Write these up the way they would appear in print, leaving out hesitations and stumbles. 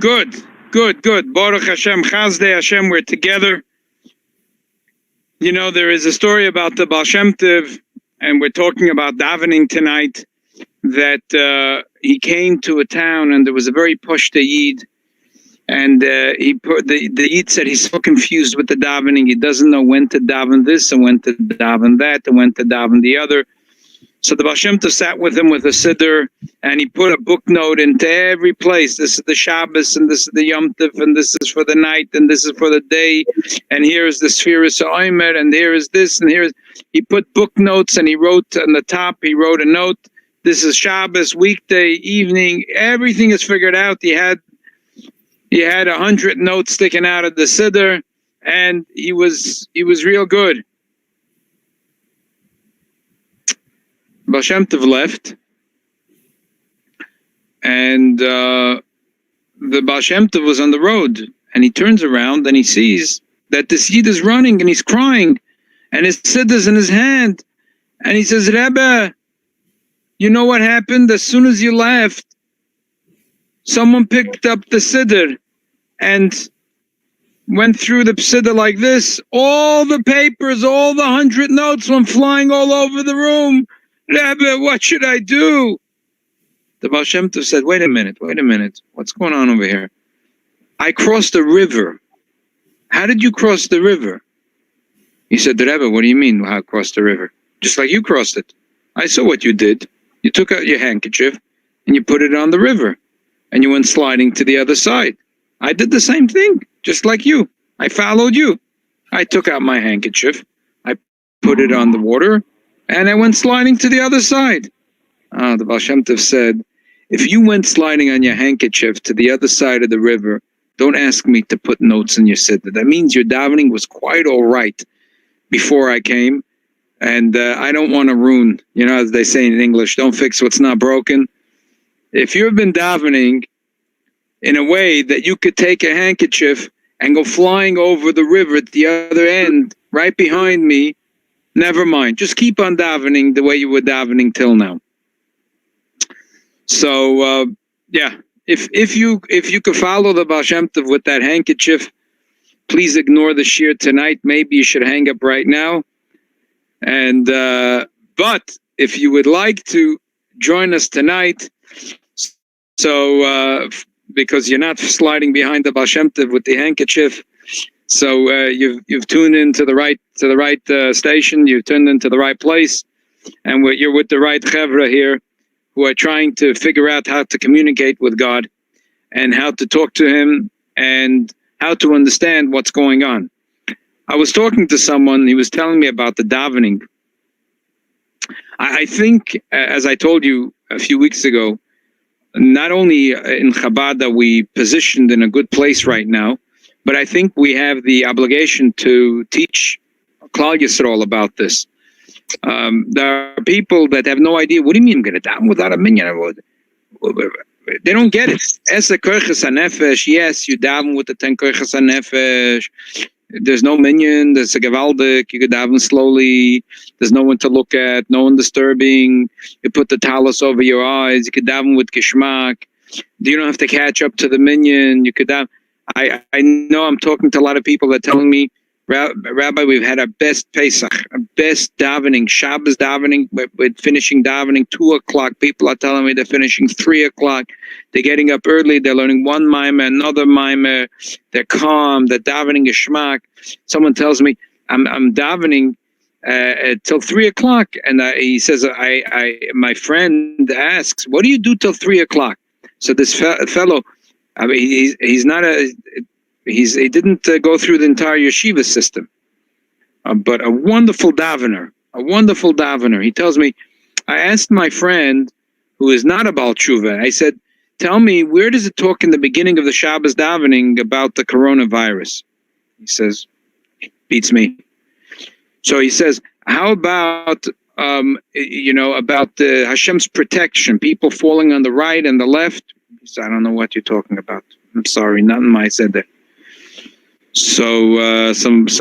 Good. Baruch Hashem, Chazdei Hashem, we're together. You know, there is a story about the Baal Shem Tov, and we're talking about davening tonight, that he came to a town and there was a very posh Yid, and the Yid said he's so confused with the davening, he doesn't know when to daven this and when to daven that and when to daven the other. So the Baal Shem Tov sat with him with a siddur, and he put a book note into every place. This is the Shabbos, and this is the Yom Tov, and this is for the night, and this is for the day, and here is the Sfiras Omer, and here is this, and here is... He put book notes, and he wrote on the top, he wrote a note, this is Shabbos, weekday, evening, everything is figured out. He had 100 notes sticking out of the siddur, and he was real good. Baal Shem Tov left, and the Baal Shem Tov was on the road, and he turns around and he sees that this Yid is running and he's crying, and his siddur in his hand, and he says, Rebbe, you know what happened? As soon as you left, someone picked up the siddur and went through the siddur like this. All the papers, all the 100 notes went flying all over the room. Rabbi, what should I do? The Baal Shem Tov said, wait a minute. What's going on over here? I crossed a river. How did you cross the river? He said, Rabbi, what do you mean, how I crossed the river? Just like you crossed it. I saw what you did. You took out your handkerchief and you put it on the river and you went sliding to the other side. I did the same thing, just like you. I followed you. I took out my handkerchief. I put it on the water. And I went sliding to the other side. The Baal Shem Tov said, if you went sliding on your handkerchief to the other side of the river, don't ask me to put notes in your siddur. That means your davening was quite all right before I came. And I don't want to ruin, as they say in English, don't fix what's not broken. If you've been davening in a way that you could take a handkerchief and go flying over the river at the other end, right behind me, never mind. Just keep on davening the way you were davening till now. So, if you could follow the Baal Shem Tov with that handkerchief, please ignore the shir tonight. Maybe you should hang up right now. And but if you would like to join us tonight, so because you're not sliding behind the Baal Shem Tov with the handkerchief. So you've tuned into the right station. You've tuned into the right place, and you're with the right chevra here, who are trying to figure out how to communicate with God, and how to talk to Him, and how to understand what's going on. I was talking to someone. He was telling me about the davening. I think, as I told you a few weeks ago, not only in Chabad are we positioned in a good place right now, but I think we have the obligation to teach Klal Yisrael about this. There are people that have no idea. What do you mean I'm going to daven without a minyan? They don't get it. Esa koiches hanefesh. Yes, you daven with the 10 koiches hanefesh. There's no minyan. There's a gevaldik. You could daven slowly. There's no one to look at. No one disturbing. You put the talis over your eyes. You could daven with kishmak. You don't have to catch up to the minyan. You could daven. I know I'm talking to a lot of people that are telling me, Rabbi, we've had our best Pesach, our best davening, Shabbos davening, with finishing davening 2 o'clock. People are telling me they're finishing 3 o'clock. They're getting up early. They're learning one mimer, another mimer. They're calm. They're davening a shmak. Someone tells me, I'm davening till 3 o'clock. And he says, my friend asks, what do you do till 3 o'clock? So this fellow, I mean, he didn't go through the entire yeshiva system, but a wonderful davener. He tells me, I asked my friend, who is not a Baal Tshuva, I said, tell me, where does it talk in the beginning of the Shabbos davening about the coronavirus? He says, beats me. So he says, how about, about the Hashem's protection, people falling on the right and the left? He said, I don't know what you're talking about. I'm sorry, nothing I said there. So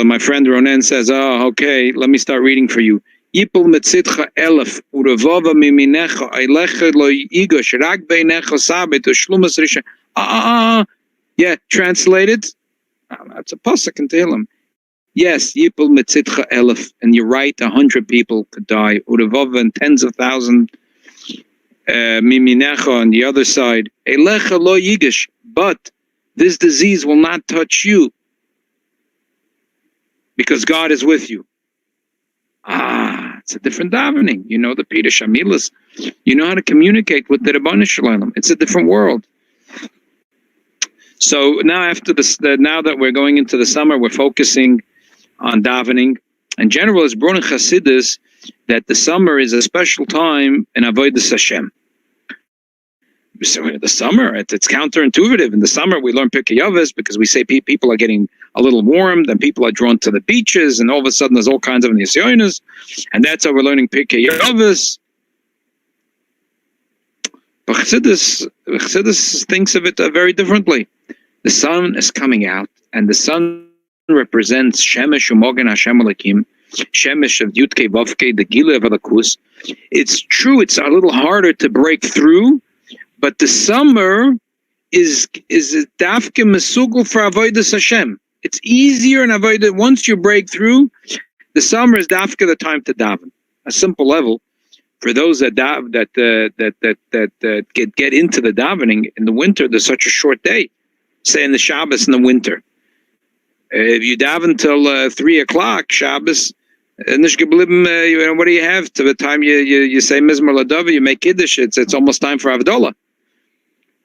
my friend Ronen says, oh, okay, let me start reading for you. Yipul metzitcha elef urevova miminecha eilecha lo yigosh rak beinecha sabet ushlumas risha. Yeah, translated. That's a pasuk in Tehillim. Yes, Yipul Mitzitcha Elef, and you're right, 100 people could die. Urevov and tens of thousands. Miminecha on the other side. Elecha lo yigish, but this disease will not touch you because God is with you. It's a different davening. You know the Peter Shamilas. You know how to communicate with the Rabbanu Shalom. It's a different world. So now after this, now that we're going into the summer, we're focusing on davening. In general, it's Brun Chasidus that the summer is a special time in Avodas Hashem. So the summer, it's counterintuitive. In the summer, we learn Pirkei Avos because we say people are getting a little warm, then people are drawn to the beaches, and all of a sudden there's all kinds of nisyonos, and that's how we're learning Pirkei Avos. But Chassidus thinks of it very differently. The sun is coming out, and the sun represents Shemesh Umogen Hashem Elakim, Shemesh of Yudke Vavke, the Gile of Alakus. It's true, it's a little harder to break through, but the summer is dafke mesugel for avodas Hashem. It's easier in avodah. Once you break through, the summer is dafke the time to daven. A simple level for those that get into the davening in the winter. There's such a short day. Say in the Shabbos in the winter, if you daven till 3:00 Shabbos, what do you have to the time you say Mizmor Ladava, you make Kiddush? It's almost time for Havdalah.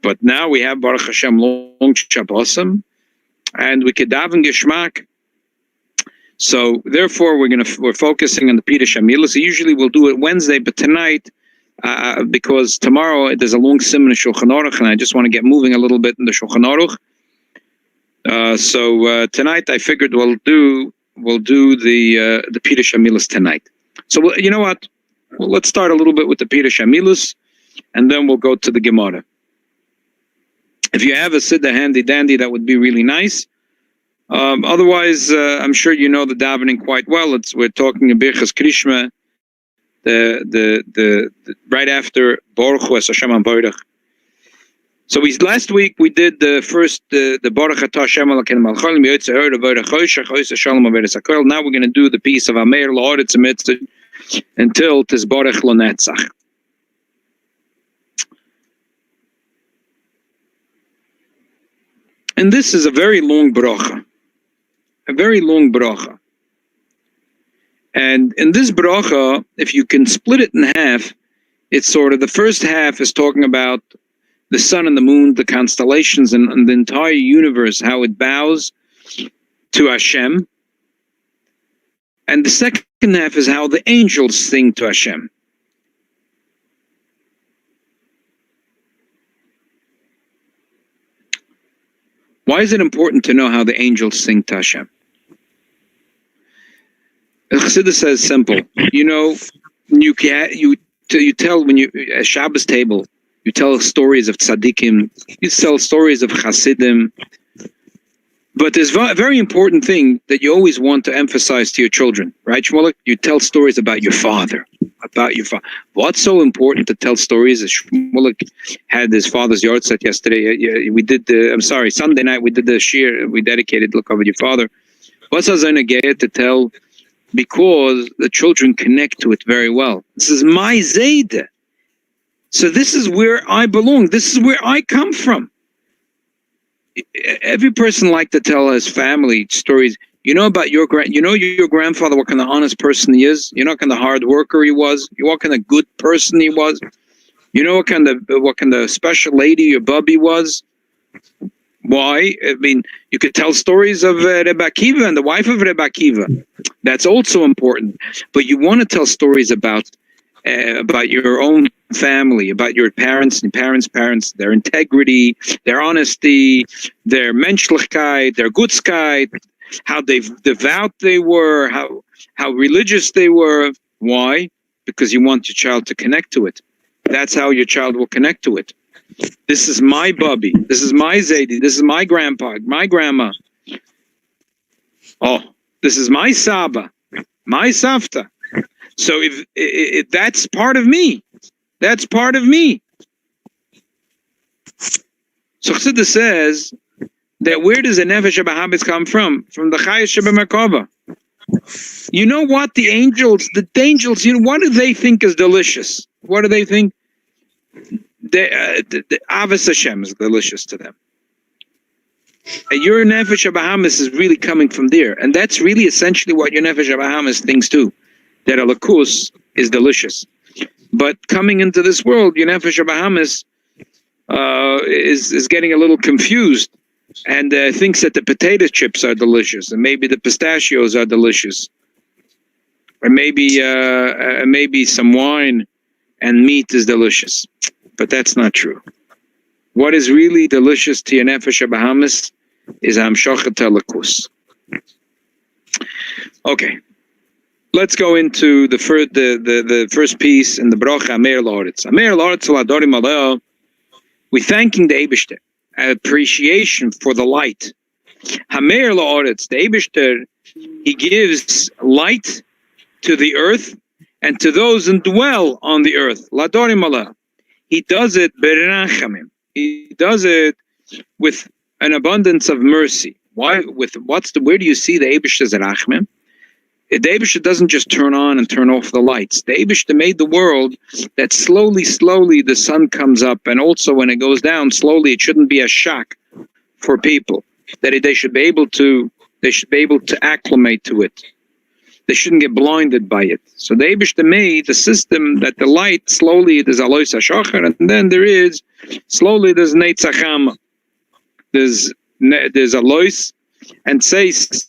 But now we have Baruch Hashem long Shabbosim, and we could daven Geshmak. So therefore, we're focusing on the Pita Shamilah. So usually we'll do it Wednesday, but tonight, because tomorrow there's a long Siman of Shulchan Aruch, and I just want to get moving a little bit in the Shulchan Aruch. So tonight I figured we'll do the Pita Shamilas tonight. So you know what? Well, let's start a little bit with the Pita Shamilas, and then we'll go to the Gemara. If you have a Siddur handy dandy, that would be really nice. Otherwise, I'm sure you know the davening quite well. We're talking about Birchas Krishma, the right after Baruch Hu Es Hashem Baruch. So last week we did the first the Baruch Atah Hashem Elokeinu Malcholim Yotzei Or Avodah Choshech Choshech Shalom Avodas Hakol. Now we're going to do the piece of Ameir La'aretz Mitzvah until Tizbarech L'Netzach. And this is a very long bracha. A very long bracha. And in this bracha, if you can split it in half, it's sort of the first half is talking about the sun and the moon, the constellations, and the entire universe, how it bows to Hashem. And the second half is how the angels sing to Hashem. Why is it important to know how the angels sing to Hashem? Chassidus says simple. You know, you tell when you at Shabbos table, you tell stories of tzaddikim, you tell stories of chassidim. But there's a very important thing that you always want to emphasize to your children, right, Shmulik? You tell stories about your father. What's so important to tell stories? Shmulik had his father's yard set yesterday. We did Sunday night we did the shir. We dedicated Look Over Your Father. What's Hazon to tell? Because the children connect to it very well. This is my Zayda. So this is where I belong. This is where I come from. Every person likes to tell his family stories. You know about your grandfather, what kind of honest person he is. You know what kind of hard worker he was. You know what kind of good person he was. You know what kind of special lady your bubby was. Why? I mean, you could tell stories of Rebbe Akiva and the wife of Rebbe Akiva. That's also important. But you want to tell stories about your own family, about your parents and parents, their integrity, their honesty, their menschlichkeit, their gutzkeit, how devout they were, how religious they were. Why? Because you want your child to connect to it. That's how your child will connect to it. This is my bubby. This is my Zaidi. This is my grandpa, my grandma. Oh, this is my Saba, my Safta. So if that's part of me, that's part of me. So Chassidus says that where does the Nefesh HaBahamis come from? From the Chayes Shebemerkava. You know what? The angels, what do they think is delicious? What do they think? The Avos Hashem is delicious to them. And your Nefesh HaBahamis is really coming from there. And that's really essentially what your Nefesh HaBahamis thinks too. That a lakus is delicious. But coming into this world, your Nefesh HaBahamis is getting a little confused and thinks that the potato chips are delicious and maybe the pistachios are delicious. Or maybe some wine and meat is delicious. But that's not true. What is really delicious to your Nefesh HaBahamis is Hamshochet HaLakus. Okay. Let's go into the first piece in the Bracha Amer La'aretz. Amer La'aretz L'Adorim Aleh. We're thanking the Eibishter, appreciation for the light. Hamer La'aretz, the Eibishter, he gives light to the earth and to those who dwell on the earth. L'Adorim Aleh. He does it berachamim. He does it with an abundance of mercy. Why? Where do you see the Eibishter's rachamim? The Eibishter doesn't just turn on and turn off the lights. The Eibishter made the world that slowly the sun comes up, and also when it goes down slowly, it shouldn't be a shock for people. That they should be able to acclimate to it. They shouldn't get blinded by it. So the Eibishter made the system that the light slowly there's Alois HaShachar, and then there's Neitzacham. There's Alois and says.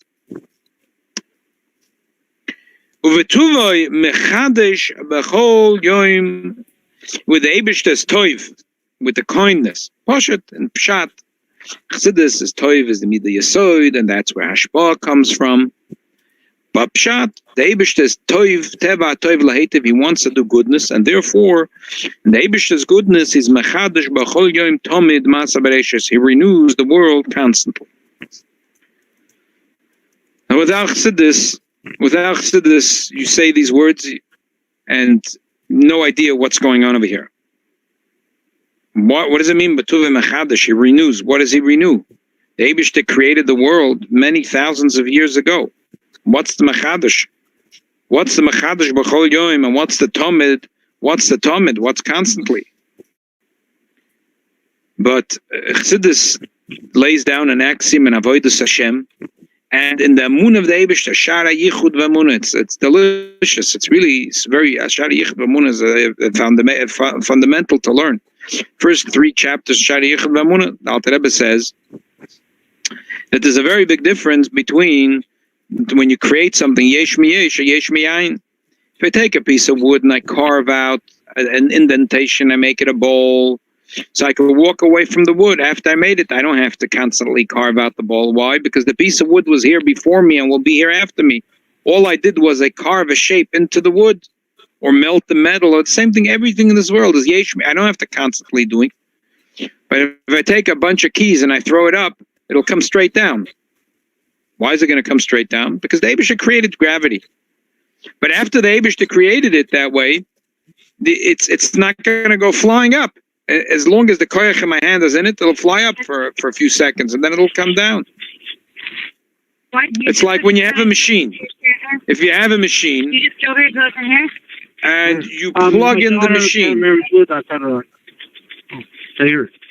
With the Eibishter's toiv, with the kindness, Poshet and Pshat. Chassidus is toiv is the Midah Yesod, and that's where Hashpah comes from. But Pshat, the Eibishter's toiv, Teva toiv lahetiv, he wants to do goodness, and therefore, the Eibishter's goodness is Mechadesh b'chol yom tomid masa bereishis. He renews the world constantly. And without Chassidus, you say these words and no idea what's going on over here. What does it mean? B'tuv mechadash, he renews. What does he renew? The Eibishter created the world many thousands of years ago. What's the mechadash? What's the mechadash b'chol yom, and what's the tomid? What's the tomid? What's constantly? But Chassidus lays down an axiom in Avodas Hashem. And in the Amun of the Eibishter, Shara Yichud V'Amunah, it's delicious. It's very Shara Yichud V'Amunah is fundamental to learn. First 3 chapters, Shara Yichud V'Amunah, the Alter Rebbe says that there's a very big difference between when you create something, Yesh Miyesh or Yesh Miyayin. If I take a piece of wood and I carve out an indentation, I make it a bowl, so I can walk away from the wood after I made it. I don't have to constantly carve out the bowl. Why? Because the piece of wood was here before me and will be here after me. All I did was I carve a shape into the wood or melt the metal. Or the same thing, everything in this world is yeshmi. I don't have to constantly do it. But if I take a bunch of keys and I throw it up, it'll come straight down. Why is it going to come straight down? Because the Eibishter created gravity. But after the Eibishter created it that way, it's not going to go flying up. As long as the koyach in my hand is in it, it'll fly up for a few seconds and then it'll come down. It's like when you have a machine. If you have a machine and you plug in the machine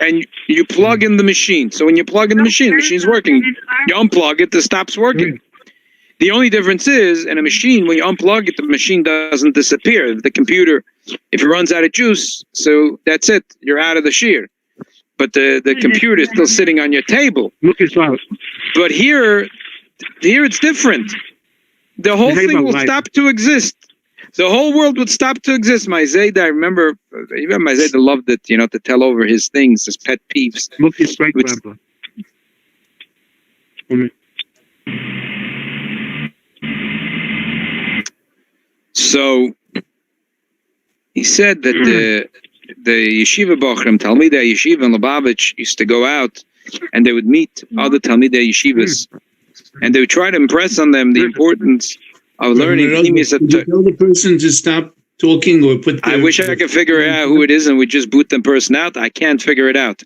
and you plug in the machine. So when you plug in the machine's working. You unplug it, it stops working. The only difference is, in a machine, when you unplug it, the machine doesn't disappear. The computer, if it runs out of juice, so that's it. You're out of the shear. But the computer is still sitting on your table. But here it's different. The whole thing will stop to exist. The whole world would stop to exist. My Zayda, I remember, even my Zayda loved it, to tell over his things, his pet peeves. So he said that the yeshiva bochrim, Talmidei Yeshiva and Lubavitch used to go out and they would meet other Talmidei Yeshivas and they would try to impress on them the importance of learning. Did you tell the person to stop talking or put I wish I could figure out who it is and we just boot the person out. I can't figure it out.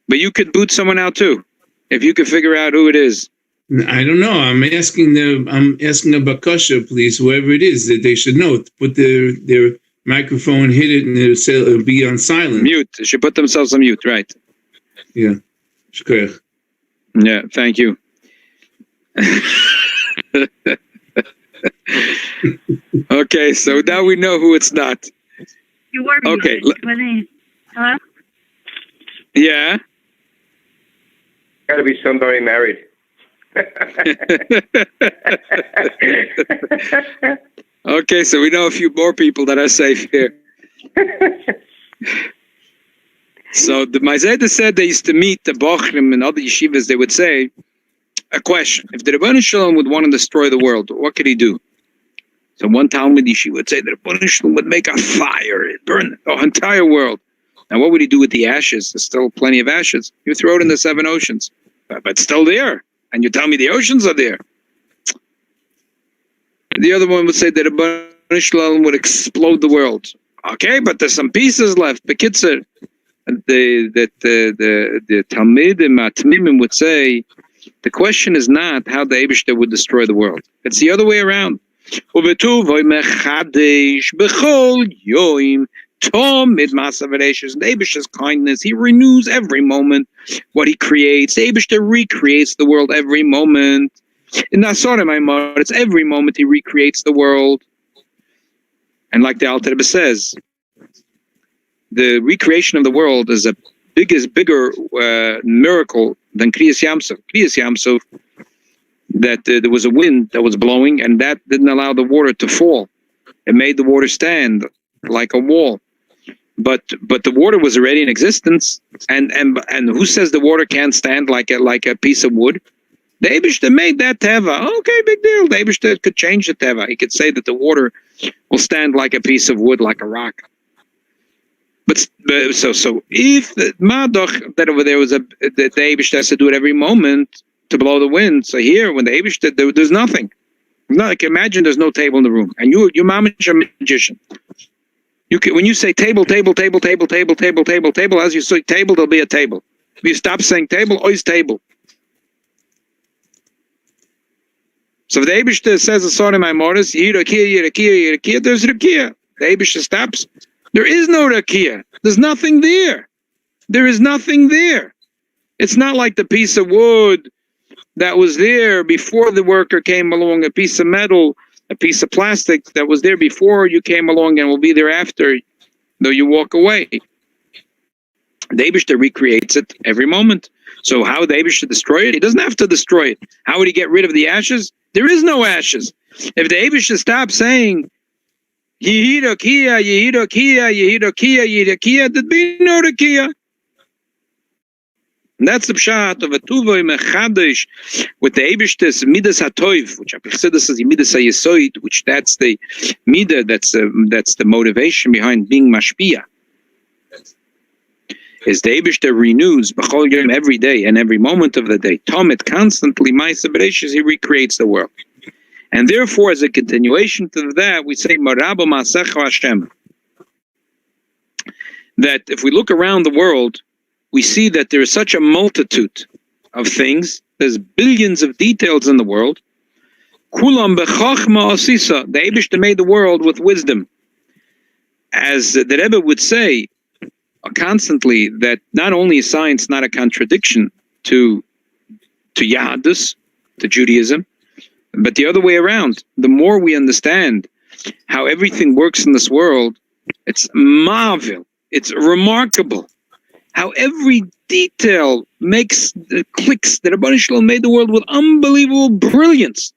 But you could boot someone out too. If you could figure out who it is. I don't know. I'm asking a bakasha, please, whoever it is, that they should know. Put their microphone, hit it, and it'll be on silent. Mute. They should put themselves on mute, right? Yeah. Shkoyach. Yeah, thank you. Okay, so now we know who it's not. You were Okay. Hello? Yeah? Gotta be somebody married. Okay, so we know a few more people that are safe here. So the Maizeda said they used to meet the Bochrim and other yeshivas. They would say, a question: if the Rebbeinu Shalom would want to destroy the world, what could he do? So one Talmud yeshiva would say the Rebbeinu Shalom would make a fire, it'd burn the entire world. Now, what would he do with the ashes? There's still plenty of ashes. You throw it in the 7 oceans, but still there. And you tell me the oceans are there. The other one would say that Rebbeinu Shalom would explode the world. Okay, but there's some pieces left. Bekitzer, the Talmidim Atmimim would say, the question is not how the Eibishter would destroy the world. It's the other way around. Tom mid Marsov and Eibishter's kindness, he renews every moment what he creates. The Eibishter recreates the world every moment. In Nasorah Maimar, it's every moment he recreates the world. And like the Alter Rebbe says, the recreation of the world is a bigger miracle than Kriyas Yamsov. Kriyas Yamsov, that there was a wind that was blowing, and that didn't allow the water to fall. It made the water stand like a wall. But the water was already in existence, and who says the water can't stand like a piece of wood? The Eibishter made that teva. Okay, big deal. The Eibishter could change the teva. He could say that the water will stand like a piece of wood, like a rock. But so if the Madoch that over there was the Eibishter has to do it every moment to blow the wind. So here, when the Eibishter, there's nothing. Like imagine there's no table in the room, and you mamish a magician. When you say table, as you say table, there'll be a table. If you stop saying table, always table. So if the Eibishter says a song in my mortis, Yirakia, there's Rakia. The Eibishter stops. There is no Rakia. There's nothing there. There is nothing there. It's not like the piece of wood that was there before the worker came along, a piece of metal, a piece of plastic that was there before you came along and will be there after, though you walk away. The Eibishter recreates it every moment. So how would the Eibishter destroy it? He doesn't have to destroy it. How would he get rid of the ashes? There is no ashes. If the Eibishter stops saying, Yehidokia, Yehidokia, Yehidokia, Yehidokia, there'd be no Rakia. And that's the pshat of a tuvoi mechadish with the Eibishter's midas hatoiv, which Chassidus says midas hayesoid, which that's the midah, that's the motivation behind being mashpia. Is the Eibishter renews b'chol yom every day and every moment of the day. Tomit constantly ma'aseh bereishis, he recreates the world, and therefore, as a continuation to that, we say marabo ma'asecha Hashem. That if we look around the world, we see that there is such a multitude of things. There's billions of details in the world. Kulam bechachma asisa. The Eibishter made the world with wisdom. As the Rebbe would say constantly, that not only is science not a contradiction to Yahadus, to Judaism, but the other way around. The more we understand how everything works in this world, it's marvel. It's remarkable. How every detail makes the clicks that Rabbi Shalom made the world with unbelievable brilliance.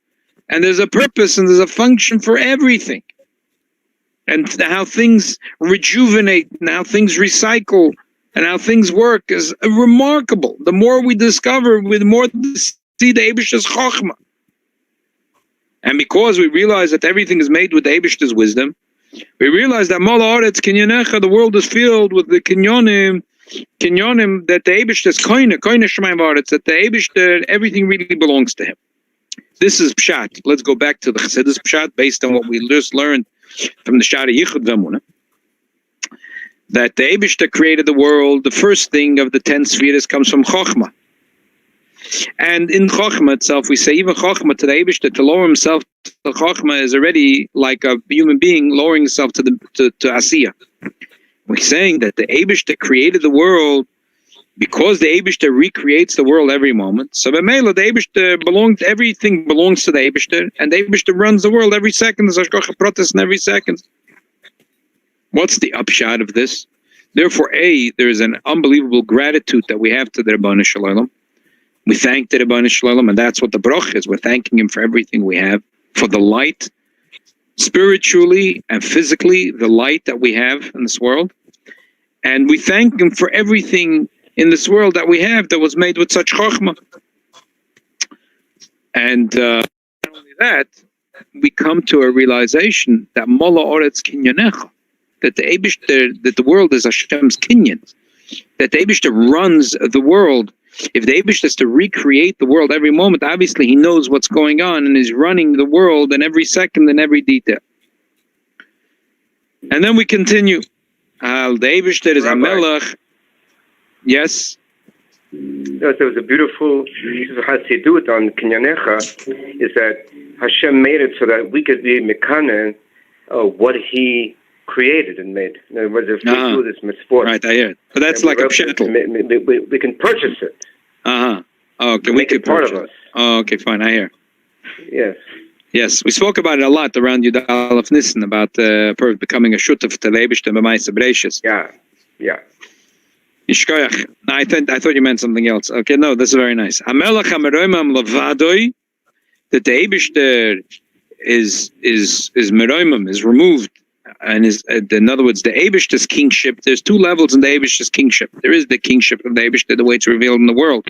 And there's a purpose and there's a function for everything. And how things rejuvenate, and how things recycle, and how things work is remarkable. The more we discover, the more we see the Eibishter's chokhmah. And because we realize that everything is made with the Eibishter's wisdom, we realize that Mol Haaretz Kinyonecha, the world is filled with the Kinyonim, that the Eibishter is koine Shemayim V'Haaretz, that the Eibishter, everything really belongs to him. This is Pshat. Let's go back to the Chassidus Pshat based on what we just learned from the Shara Yichud V'Emunah. That the Eibishter created the world. The first thing of the 10 spheres comes from Chochmah. And in Chochmah itself, we say even Chochmah to the Eibishter, to lower himself to Chochmah is already like a human being lowering himself to Asiya. We're saying that the Eibishter created the world because the Eibishter recreates the world every moment. So B'meila, the Eibishter everything belongs to the Eibishter, and the Eibishter runs the world every second. There's Hashgacha Pratis in every second. What's the upshot of this? Therefore, there is an unbelievable gratitude that we have to the Rebbeinu Shalom. We thank the Rebbeinu Shalom, and that's what the Baruch is. We're thanking him for everything we have, for the light, spiritually and physically, the light that we have in this world. And we thank him for everything in this world that we have that was made with such chokhmah. And not only that, we come to a realization that Mola Oretz Kinyanecha, that the Eibishter, that the world is Hashem's kinyan, that the Eibishter runs the world. If the Eibishter is to recreate the world every moment, obviously he knows what's going on and is running the world in every second and every detail. And then we continue. The Eibishter is Hamelach. Yes? Yes, there was a beautiful Hasidut on Kinyanecha, is that Hashem made it so that we could be mekanen what he created and made. In other words, if we do this mitzvah, right, I hear it. But that's like a pshetel. We can purchase it. Okay, we can part of us. Oh, okay, fine, I hear. Yes. Yes, we spoke about it a lot around Yud Aleph Nissen, about becoming a shutaf to Leibishter b'maisa b'reishis. Yeah. Yishkoyach. I thought you meant something else. Okay, no, this is very nice. Hamelach hameroimam levadoi, that the Eibishter is meroimam, is removed, and is in other words, the Eibishter's kingship. There's two levels in the Eibishter's kingship. There is the kingship of the Eibishter, the way it's revealed in the world,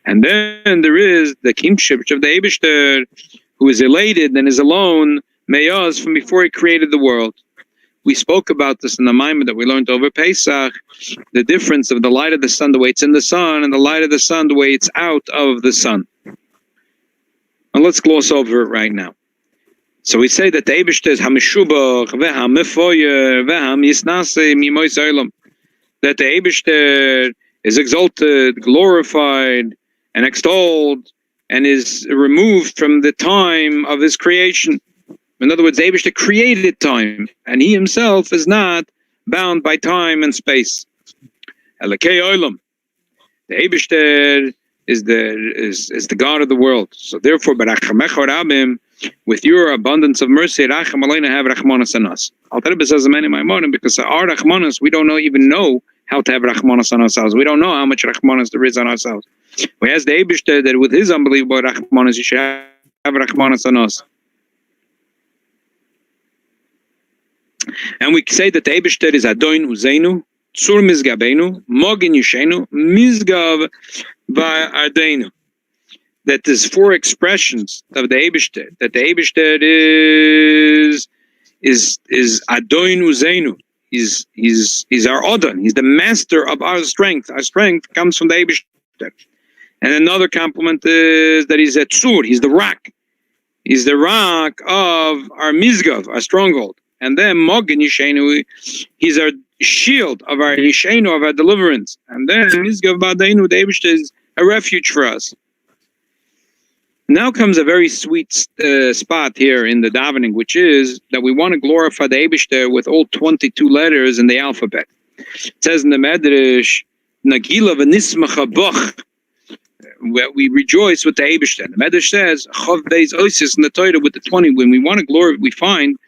and then there is the kingship of the Eibishter, who is elated and is alone, mayaz, from before he created the world. We spoke about this in the Maimon that we learned over Pesach, the difference of the light of the sun, the way it's in the sun, and the light of the sun, the way it's out of the sun. And let's gloss over it right now. So we say that the Eibishter is HaMeshubach, VeHaMefoyer, VeHaMyisnase, Mimois Olam. That the Eibishter is exalted, glorified, and extolled, and is removed from the time of his creation. In other words, Eibishter created time, and he himself is not bound by time and space. Elokei Olam. The Eibishter is the God of the world. So therefore, B'rachamecha Rabim, with your abundance of mercy, Racham Aleinu, have Rachmanas on us. Alter Rebbe says in many Maimonim, because our Rachmanas, we don't even know how to have Rachmanas on ourselves. We don't know how much Rachmanas there is on ourselves. We ask the Eibishter that with his unbelievable Rachmanas, he should have Rachmanas on us. And we say that the Eibishter is Adoin Uzeinu, Tzur Mizgabeinu, Mogin Yishenu, Mizgav Va'ardeinu. That there's four expressions of the Eibishter. That the Eibishter is Adoin Uzeinu. He's our Odon. He's the master of our strength. Our strength comes from the Eibishter. And another compliment is that he's a Tzur. He's the rock. He's the rock of our Mizgav, our stronghold. And then Mogin Yishenu, he's our shield of our Yishenu, of our deliverance. And then Mizgav Ba'dainu, the Eibishter is a refuge for us. Now comes a very sweet spot here in the davening, which is that we want to glorify the Eibishter with all 22 letters in the alphabet. It says in the Medrash, Nagila v'nismacha boch, we rejoice with the Eibishter. The Medrash says, Chav Beis Oisis in the Torah with the 20. When we want to glorify, we find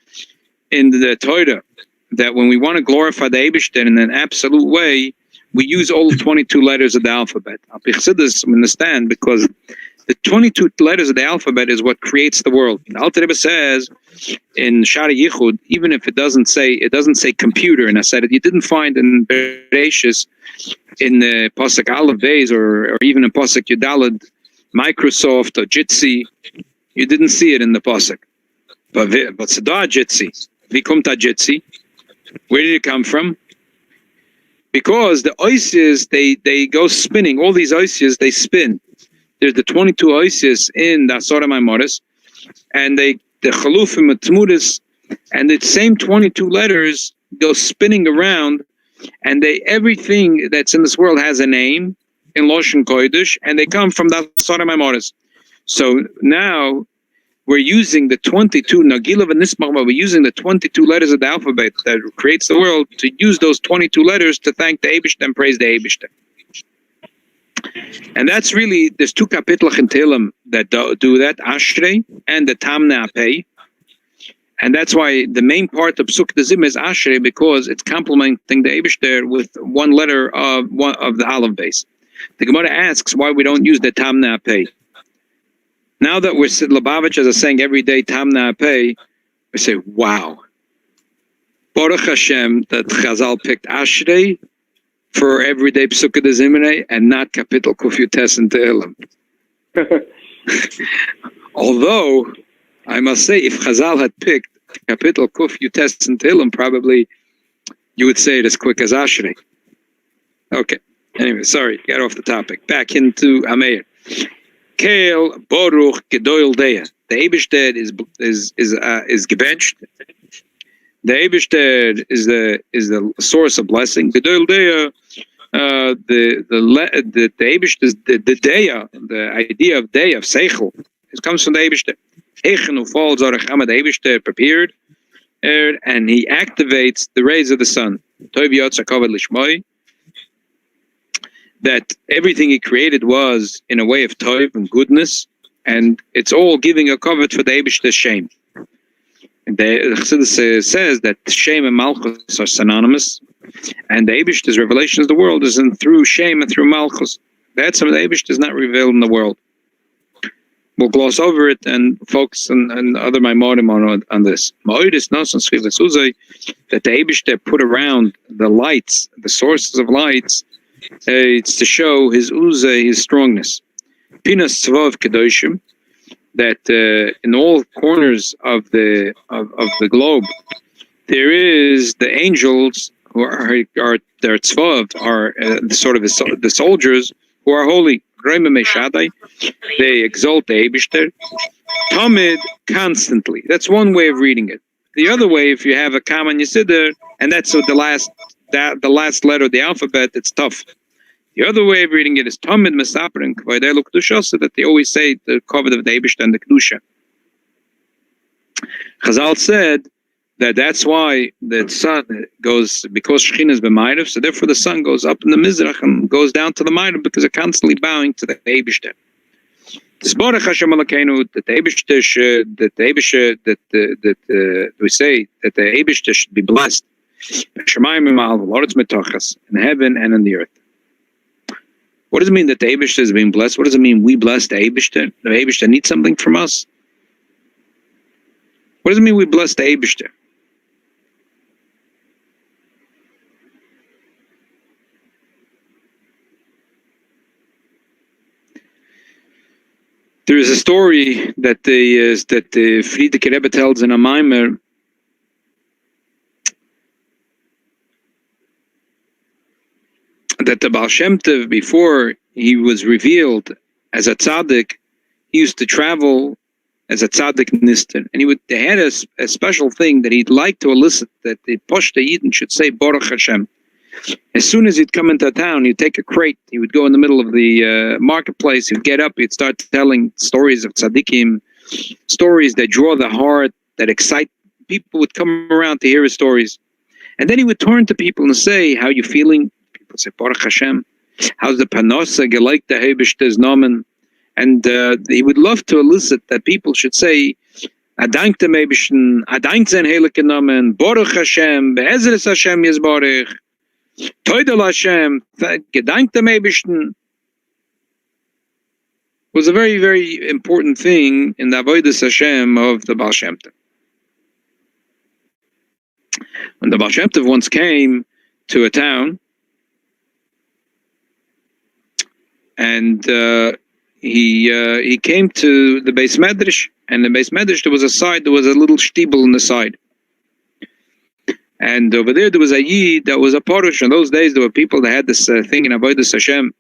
in the Torah that when we want to glorify the Eibishter in an absolute way, we use all 22 letters of the alphabet. I understand, because the 22 letters of the alphabet is what creates the world. And Alter Rebbe says in Shari Yichud, even if it doesn't say computer, and I said it, you didn't find in Bereshis, in the Pasuk Aleph Beis, or even in Pasuk Yudalad, Microsoft or Jitsi, you didn't see it in the Pasuk. But Sada Jitsi, Vikumta Jitsi, where did it come from? Because the oisias, they go spinning. All these oisias, they spin. There's the 22 oisias in the Asara Maimoris, and the Chalufim Atmuris, and the same 22 letters go spinning around, and everything that's in this world has a name, in Loshen Kodesh, and they come from the Asara Maimonis. So now we're using the 22 Nagilav and Nismach, we're using the 22 letters of the alphabet that creates the world to use those 22 letters to thank the Eibishter and praise the Eibishter. And that's really, there's two kapitlach in Tehillim that do that, Ashrei and the Tamna Apei. And that's why the main part of Psuk Dezim is Ashrei, because it's complementing the Eibishter with one letter of the Aleph base. The Gemara asks why we don't use the Tamna Apei. Now that we're Lubavitch is saying every day Tamna Apei, we say, wow. Baruch Hashem that Chazal picked Ashrei for everyday Psukkah de Zimrei and not Kapitel Kuf Yutes and Tehillim. Although, I must say, if Chazal had picked Kapitel Kuf Yutes and Tehillim, probably you would say it as quick as Ashrei. Okay. Anyway, sorry, got off the topic. Back into Ameir. Kael Baruch Gedoyel Deya. The Eibishter is gebenched. The Eibishter is the source of blessing. Gedoyel Deya, the Eibishter, the Deya, the idea of Deya, of Seichel, it comes from the Eibishter. Heichen ufal Zorach Amad Eibishter prepared, and he activates the rays of the sun. Tov Yotza Kavod Lishmoi. That everything he created was in a way of tov and goodness, and it's all giving a cover for the Eibishter's shame. And the Chassidus says that shame and malchus are synonymous, and the Eibishter's revelations of the world is through shame and through malchus. That's how the Eibishter is not revealed in the world. We'll gloss over it and focus on other Maimorim on this. Ma'odis noson schivas uzay, that the Eibishter put around the lights, the sources of lights. It's to show his uzay, his strongness. Pinas tzvav kedoshim, that in all corners of the globe there is the angels who are their tzvav are sort of the soldiers who are holy. They exalt the Eibishter. Tamid, constantly. That's one way of reading it. The other way, if you have a common Yesider, and that's the last letter of the alphabet, it's tough. The other way of reading it is Tamid Mesaprin Kvaydei Kedusha, so that they always say the covet of the Eibishter and the Kedusha. Chazal said that's why the sun goes, because Shechina is b'Ma'ariv, so therefore the sun goes up in the Mizrach and goes down to the Ma'ariv because they're constantly bowing to the Eibishter. Tisborach Hashem Elokeinu, that the Eibishter should, we say that the Eibishter should be blessed. B'Shamayim Imal, Lord's Metochas, in heaven and on the earth. What does it mean that the Eibishter is being blessed? What does it mean we bless the Eibishter? The Eibishter needs something from us? What does it mean we bless the Eibishter? There is a story that the Frierdiker Rebbe tells in a Maimer that the Baal Shem Tov, before he was revealed as a tzaddik, he used to travel as a tzaddik nister, and they had a special thing that he'd like to elicit, that the Poshta Yidden should say Baruch Hashem. As soon as he'd come into a town, he'd take a crate, he would go in the middle of the marketplace, he'd get up, he'd start telling stories of tzaddikim, stories that draw the heart, that excite people. Would come around to hear his stories. And then he would turn to people and say, how you feeling? People say, Baruch Hashem. How's the panosa? Gelaik the Eibishter's nomen. And he would love to elicit that people should say, Adank dem Eibishten, Adank sein heilige Nomen, Baruch Hashem, Be'ezres Hashem Yisborich, Toidel Hashem, Gedank dem Eibishten. Was a very, very important thing in the Avodas Hashem of the Baal Shem Tov. When the Baal Shem Tov once came to a town, and he came to the Beis Medrash, and the Beis Medrash, there was a little shtibel on the side. And over there was a Yid that was a Porush. In those days, there were people that had this thing in Avodas Hashem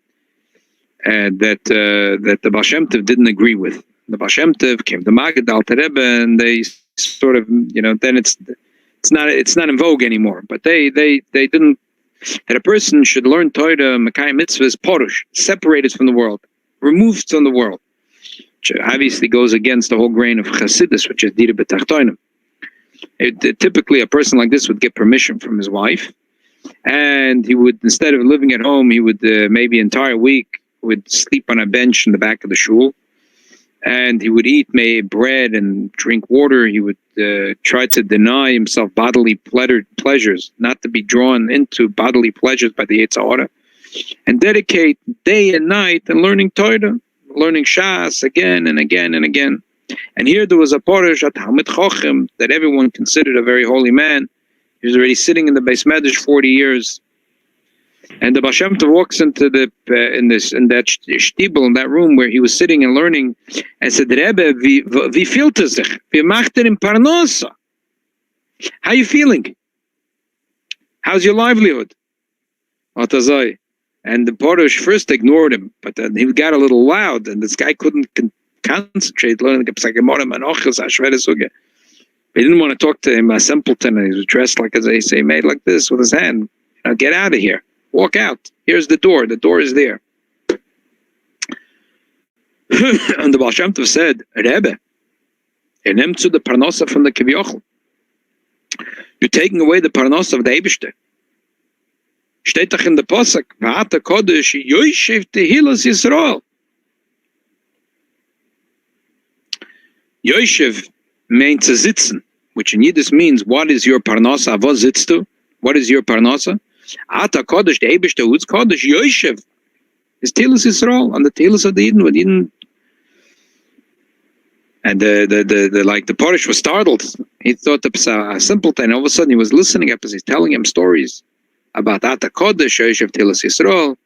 that the Baal Shem Tov didn't agree with. The Baal Shem Tov came to Magid Alter Rebbe, and they sort of, then it's not in vogue anymore. But they didn't that a person should learn Torah, Makai Mitzvahs, Porush, separated from the world, removed from the world, which obviously goes against the whole grain of Chassidus, which is Dira B'Tachtonim. Typically, a person like this would get permission from his wife, and he would, instead of living at home, he would maybe entire week would sleep on a bench in the back of the shul, and he would eat bread and drink water. He would try to deny himself bodily pleasures, not to be drawn into bodily pleasures by the Yetzer Hara, and dedicate day and night in learning Torah, learning Shas again and again and again. And here there was a Porush, a Talmid Chochem, that everyone considered a very holy man. He was already sitting in the Beis Medrash 40 years. And the Baal Shem Tov walks into that shtibel, in that room where he was sitting and learning, and said, Rebbe, wie fühlt sich? Wie macht im Parnasa? How are you feeling? How's your livelihood? And the Porush first ignored him, but then he got a little loud, and this guy couldn't concentrate learning the Pesach Gemara Manochas Ashved Sugya. They didn't want to talk to him, a simpleton, and he was dressed like, as they say, made like this with his hand. Now get out of here. Walk out. Here's the door. The door is there. And the Baal Shem Tov said, Rebbe, nimmt zu the Parnasa from the Kivyochel. You're taking away the Parnasa of the Eibishter. Steht doch in the Pasuk, V'ata Kodesh, Yoshev Tehilas Yisrael. Yoshev means to sitzen, which in Yiddish means, what is your Parnasa? Wo sitzt du? What is your Parnasa? Ata Kodesh, the Eibishter, who's Kodesh? Yoshev is Tehilas Yisrael, on the Tehilas of the Yidden. And the Porush was startled. He thought that a simpleton. All of a sudden, he was listening up as he's telling him stories about Ata Kodesh, Yoshev Tehilas Yisrael.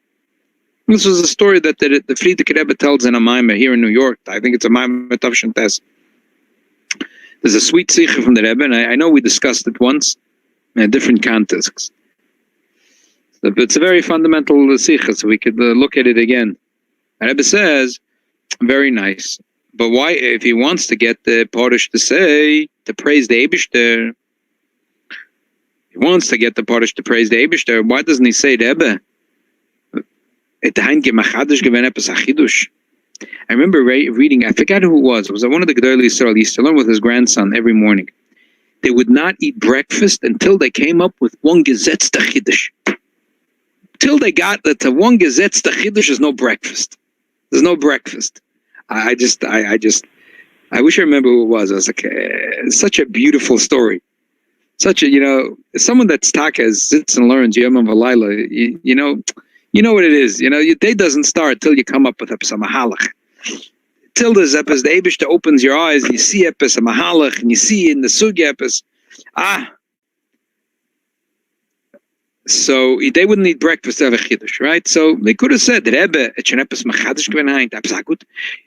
This was a story that the Frierdiker Rebbe tells in a Maimer here in New York. I think it's a Maimer Tavshin Tes. There's a sweet sikha from the Rebbe, and I know we discussed it once in a different context. But it's a very fundamental sikha, so we could look at it again. The Rebbe says, very nice. But why, if he wants to get the Porush to praise the Eibishter, he wants to get the Porush to praise the Eibishter, why doesn't he say, Rebbe, I remember reading, I forgot who it was one of the Gedolei Yisrael. He used to learn with his grandson every morning. They would not eat breakfast until they came up with one Gesetz Chiddush. Till they got that the one Gesetz Chiddush is no breakfast. There's no breakfast. I wish I remember who it was. I was like, such a beautiful story. Such a, someone that's taka sits and learns Yom V'Layla, you know what it is. Your day doesn't start till you come up with Epis HaMahalach. Till there's Epis, the Eibishter opens your eyes, and you see Epis HaMahalach, and you see in the Sugya Epis. So they wouldn't eat breakfast to have a Chiddush, right? So they could have said, Rebbe, it's an Epis Machadish Gvenhain,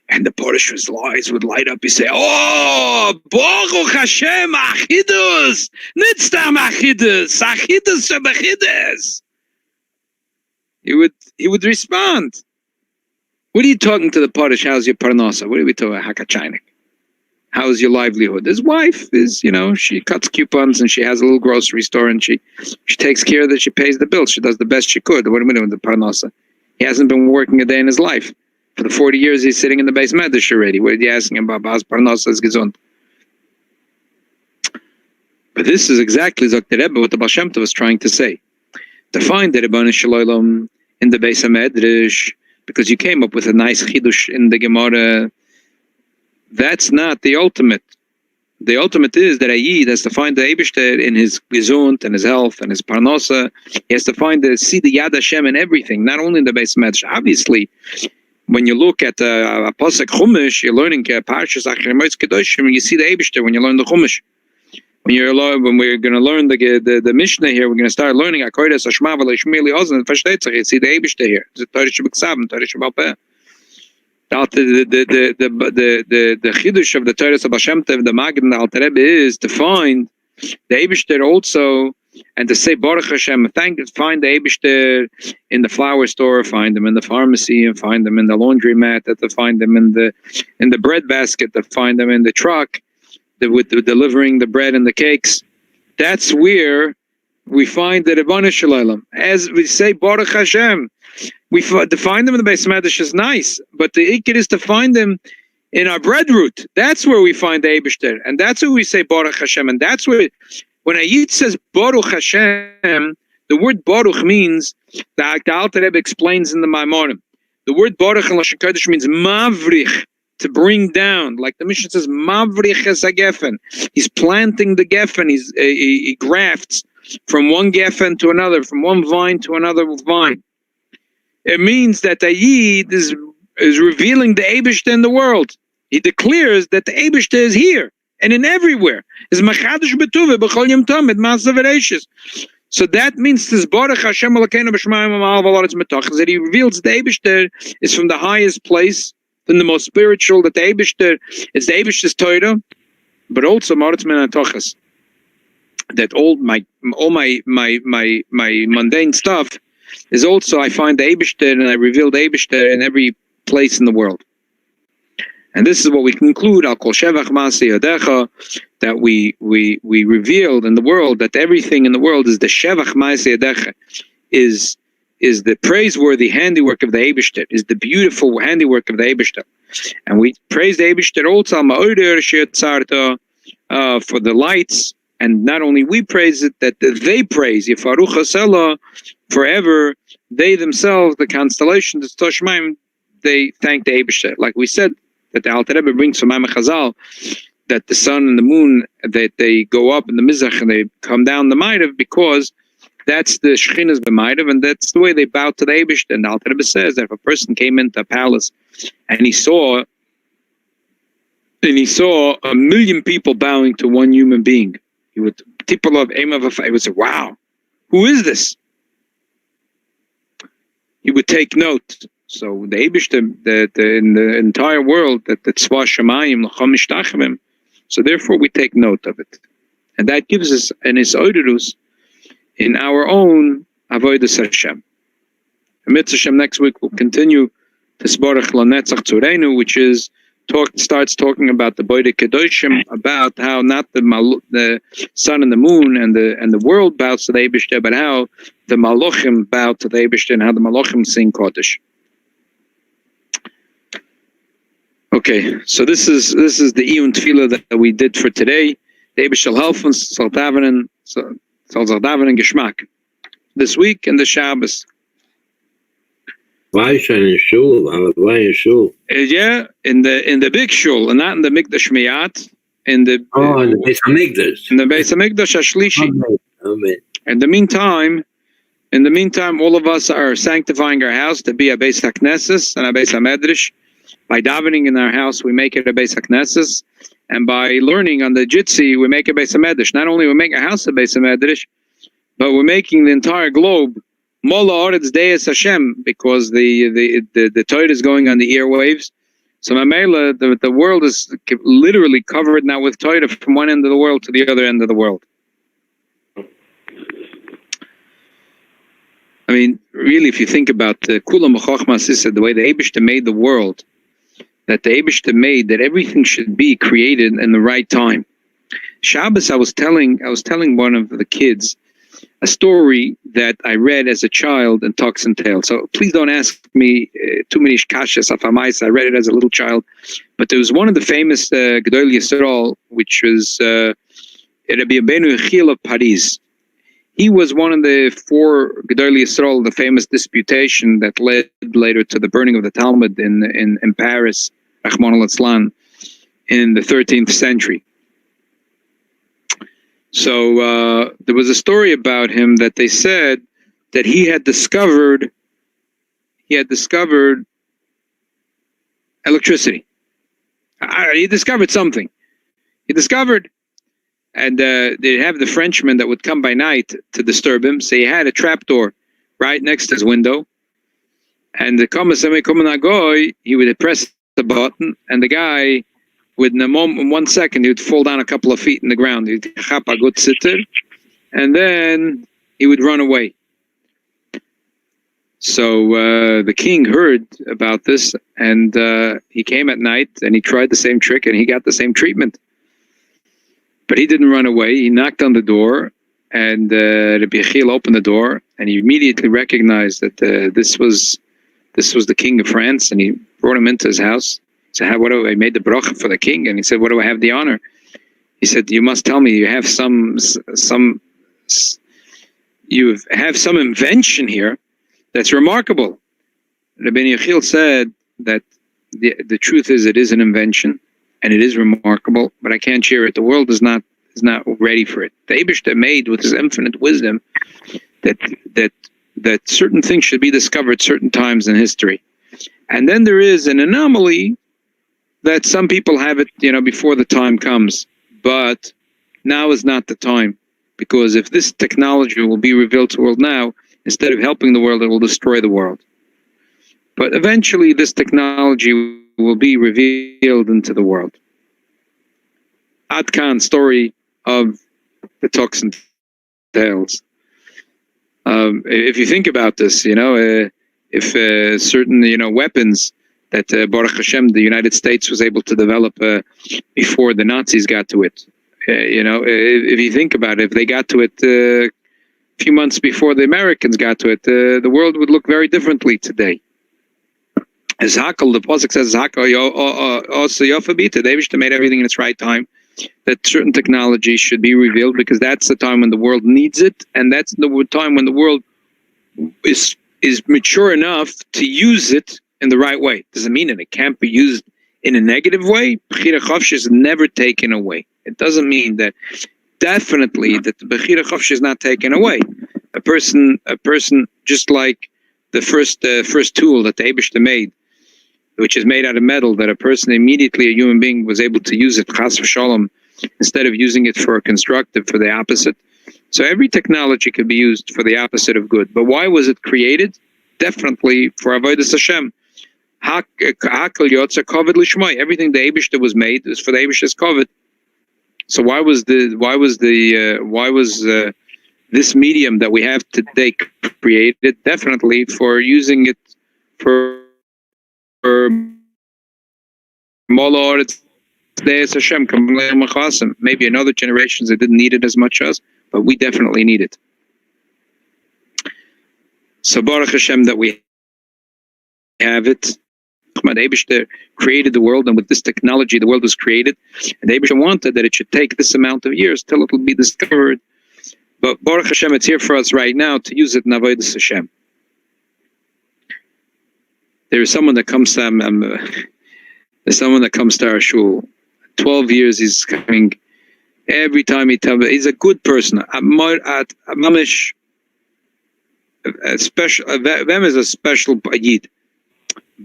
and the Porush's eyes would light up. He say, oh, Baruch Hashem, Achidus, Nitztam Achidus, Achidus Shebachidus. He would respond. What are you talking to the Porush? How's your Parnasa? What are we talking about? Hakachainik. How's your livelihood? His wife is, she cuts coupons and she has a little grocery store and she takes care that she pays the bills. She does the best she could. What are we doing with the Parnasa? He hasn't been working a day in his life. For the 40 years he's sitting in the Beis Medrash already. What are you asking him about? How's Parnasa is gesund? But this is exactly Dr. Rebbe, what the Baal Shem Tov was trying to say. To find the Rebbeinu Shalom in the Beis HaMedrash, because you came up with a nice chidush in the Gemara, that's not the ultimate. The ultimate is that a Yid has to find the Eibishter in his gesund and his health and his parnasa. He has to see the Yad Hashem in everything, not only in the Beis HaMedrash. Obviously, when you look at a Pasuk Chumash, you're learning Parshas Achar Moitz Kedoshim, you see the Eibishter when you learn the Chumash. When we're going to learn the Mishnah here, we're going to start learning Akoides Hashma V'Leishmili Ozen and Versteht sich. You see the Eibishter here. The Torah Shebeksav, Torah Shebalpeh. The Chidush of the Torah of Hashem Tev, the Magid and the Alter Rebbe is to find the Eibishter also, and to say Baruch Hashem, find the Eibishter in the flower store, find them in the pharmacy, and find them in the laundromat, to find them in the bread basket, to find them in the truck, with delivering the bread and the cakes. That's where we find the Rebbeinu Shalom. As we say, Baruch Hashem, we to find them in the Beis Medrash is nice, but the ikir is to find them in our bread root. That's where we find the Eibishter, and that's where we say Baruch Hashem, and that's where, when a Yid says Baruch Hashem, the word Baruch means, the Alter Rebbe explains in the Maimonim, the word Baruch in Lashon Kodesh means Mavrich, to bring down, like the Mishnah says, Mavrich es hagefen. He's planting the gefen, he grafts from one gefen to another, from one vine to another vine. It means that the Yid is revealing the Eibishter in the world. He declares that the Eibishter is here and in everywhere. Is machadish betuve b'chol yom tomid Marsov ereishis. So that means this Baruch Hashem Elokeinu b'shamayim v'ma'al v'aretz mitachas, that he reveals the Eibishter is from the highest place, from the most spiritual. That the Eibishter is the Eibishter's Torah, but also Maretz min ha'tochas. That all my mundane stuff is also, I find the Eibishter and I reveal the Eibishter in every place in the world. And this is what we conclude, Al Kol Shevach Ma'aseh Yadecha, that we revealed in the world, that everything in the world is the Shevach Ma'aseh Yadecha, is the praiseworthy handiwork of the Eibishter, is the beautiful handiwork of the Eibishter. And we praise the Eibishter also for the lights, and not only we praise it, that they praise Yefaruch Hasela forever. They themselves, the constellation, the Toshmaim, they thank the Eibishter. Like we said, that the Alter Rebbe brings from Ma'ameh Chazal, that the sun and the moon, that they go up in the Mizrach and they come down the Ma'ariv, because that's the Shechina's B'Ma'ariv, and that's the way they bow to the Eibishter. And the Alter Rebbe says that if a person came into a palace and he saw 1,000,000 people bowing to one human being, he would, people of he would say, wow, who is this? He would take note. So the Eibishter, in the entire world, that Tzva Shemayim L'cham Mishtachvim. So therefore we take note of it. And that gives us an Isoidus in our own Avodas Hashem. Mitzvah Hashem, next week we'll continue Tisbarach Lanetzach Tzorenu, which is starts talking about the Boide Kedoshim, about how not the sun and the moon and the world bows to the Eibishter, but how the Malachim bow to the Eibishter and how the Malachim sing Kodesh. Okay, so this is the Iyun Tefillah that we did for today. The Eibishter shall help us, shall davenen Geschmack this week and the Shabbos. Why in shul? Why in shul? Yeah, in the big shul, and not in the Mikdash Miyat. In the Beis Hamikdash. In the Beis Hamikdash Hashlishi. Amen. In the meantime, all of us are sanctifying our house to be a Beis HaKnesses and a Beis HaMedrash. By davening in our house, we make it a Beis HaKnesses, and by learning on the Jitsi, we make a Beis HaMedrash. Not only we make our house a Beis HaMedrash, but we're making the entire globe Mola Oretz Deis Hashem, because the Torah is going on the airwaves. So Mamela, the world is literally covered now with Torah from one end of the world to the other end of the world. I mean, really, if you think about the Kulam Chochma Sisa, the way the Eibishter made the world, that the Eibishter made that everything should be created in the right time. Shabbos, I was telling one of the kids a story that I read as a child in Talks and Tales. So please don't ask me too many kashas afamais. I read it as a little child, but there was one of the famous Gedol Yisrael, which was Rabbi Abenu Yechiel of Paris. He was one of the 4 Gedol Yisrael, the famous disputation that led later to the burning of the Talmud in Paris, Rahman al-Islam, in the 13th century. So there was a story about him that they said that he had discovered electricity. He discovered something. And they'd have the Frenchman that would come by night to disturb him. So he had a trapdoor right next to his window. And the he would press the button, and the guy, in 1 second, he would fall down a couple of feet in the ground. He'd chap a good sitter, and then he would run away. So the king heard about this, and he came at night, and he tried the same trick, and he got the same treatment. But he didn't run away. He knocked on the door, And Rabbi Yechiel opened the door, and he immediately recognized that this was the king of France, and he brought him into his house. He said, "What do I made the bracha for the king?" And he said, "What do I have the honor?" He said, "You must tell me you have some invention here that's remarkable." Rabbi Yechiel said that the truth is it is an invention and it is remarkable, but I can't share it. The world is not ready for it. The Eibishter made with his infinite wisdom that certain things should be discovered certain times in history. And then there is an anomaly that some people have it, before the time comes. But now is not the time, because if this technology will be revealed to the world now, instead of helping the world, it will destroy the world. But eventually this technology will be revealed into the world. Adkan story of the talks and tales. If you think about this, if certain weapons that Baruch Hashem, the United States was able to develop before the Nazis got to it. If you think about it, if they got to it a few months before the Americans got to it, the world would look very differently today. As Hakel, the Pasuk says, also Yofabita, they made everything in its right time, that certain technology should be revealed, because that's the time when the world needs it, and that's the time when the world is mature enough to use it in the right way. Doesn't mean that it can't be used in a negative way. Bechira Chofsh is never taken away. It doesn't mean that definitely that the Bechira Chofsh is not taken away. A person just like the first tool that the Eibishter made, which is made out of metal, that a person immediately, a human being, was able to use it chas v'shalom instead of using it for a constructive, for the opposite. So every technology could be used for the opposite of good. But why was it created? Definitely for avodas Hashem. Hakel yotza kovid lishmai. Everything the Eibishter was made is for the Eibishter's kovid. So why was this medium that we have today created? Definitely for using it for maybe in other generations they didn't need it as much as, but we definitely need it. So Baruch Hashem that we have it. The Eibishter created the world, and with this technology the world was created, and the Eibishter wanted that it should take this amount of years till it will be discovered. But Baruch Hashem, it's here for us right now to use it in avodas Hashem. There is someone that comes to our shul. 12 years he's coming. Every time he tells me, he's a good person. Mamish, a special. Them is a special yid.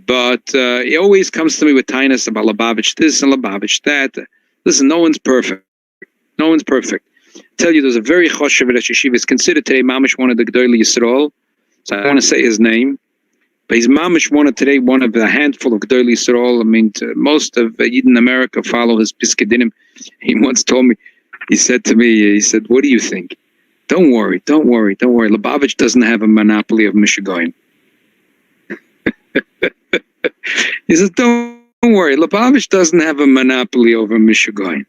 But he always comes to me with tinus about Lubavitch this and Lubavitch that. Listen, no one's perfect. No one's perfect. I tell you, there's a very choshev at yeshiva. It's considered today Mamish one of the G'dolei Yisrael. So I don't want to say his name. But he's Mamish one of a handful of G'dolei Yisrael. I mean, most of Yid in America follow his Piskedinim. He once told me, he said, "What do you think?" Don't worry. Lubavitch doesn't have a monopoly of Mishigoyim. He says, don't worry, Lubavitch doesn't have a monopoly over Mishigoyim.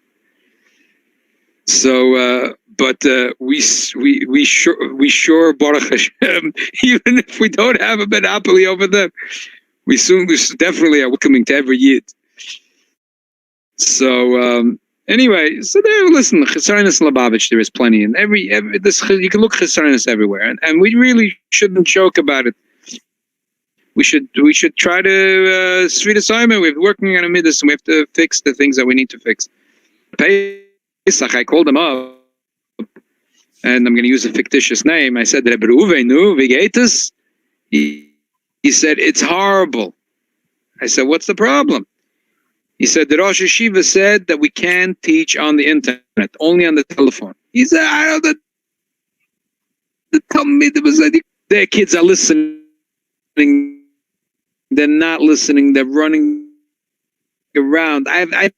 So, but we sure Baruch Hashem, even if we don't have a monopoly over them, we definitely are welcoming to every Yid. So anyway, so there. Listen, Chesaronis and Lubavitch, there is plenty, and you can look Chesaronis everywhere, and we really shouldn't joke about it. We should try to sweet assignment. We're working on a midas, and we have to fix the things that we need to fix. Pesach, I called him up, and I'm going to use a fictitious name. I said, Rebbe Reuven, wie geht es? He said, it's horrible. I said, what's the problem? He said, the Rosh Yeshiva said that we can't teach on the internet, only on the telephone. He said, I don't know. Tell me their kids are listening. They're not listening. They're running around. I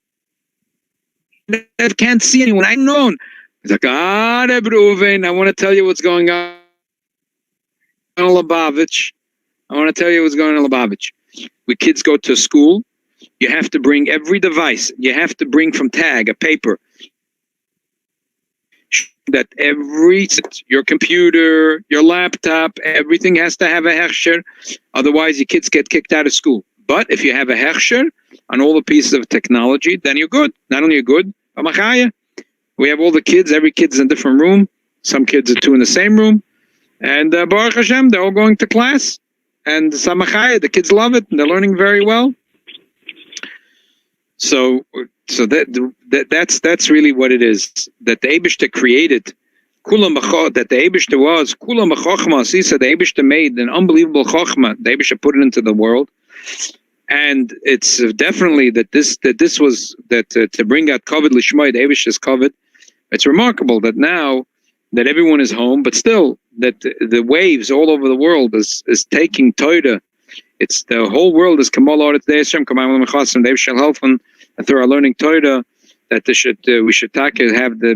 can't see anyone. I know. He's like, Rebbe Reuven, I want to tell you what's going on in Lubavitch. When kids go to school, you have to bring every device. You have to bring from tag, a paper, that your computer, your laptop, everything has to have a hechsher. Otherwise, your kids get kicked out of school. But if you have a hechsher on all the pieces of technology, then you're good. Not only you're good, but machaya. We have all the kids. Every kid's in a different room. Some kids are two in the same room. And Baruch Hashem, they're all going to class. And samachaya, the kids love it. And they're learning very well. So that's really what it is. That the Eibishter created, that the Eibishter was, Kulam Chochma, he said the Eibishter made an unbelievable Chochma. The Eibishter put it into the world. And it's definitely that this was to bring out Kovid Lishmai, the Eibishter's Kovid. It's remarkable that now that everyone is home, but still that the waves all over the world is taking Torah. It's the whole world is Kamal Oretz Dei Hashem, Kamal Mechasim, Dei shall help and through our learning Torah that we should have the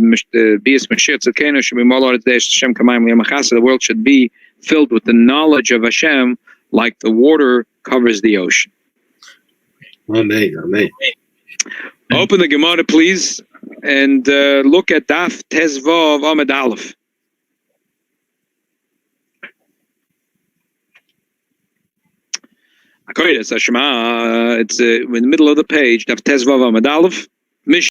Bias Mashiach Tzedkenu should be Mal Oretz Dei Hashem Kamal Mechasa. The world should be filled with the knowledge of Hashem, like the water covers the ocean. Amen. Amen. Open the Gemara, please, and look at Daf Tezvav Amud Aleph. It's in the middle of the page. Daf Tezvav Amud Aleph.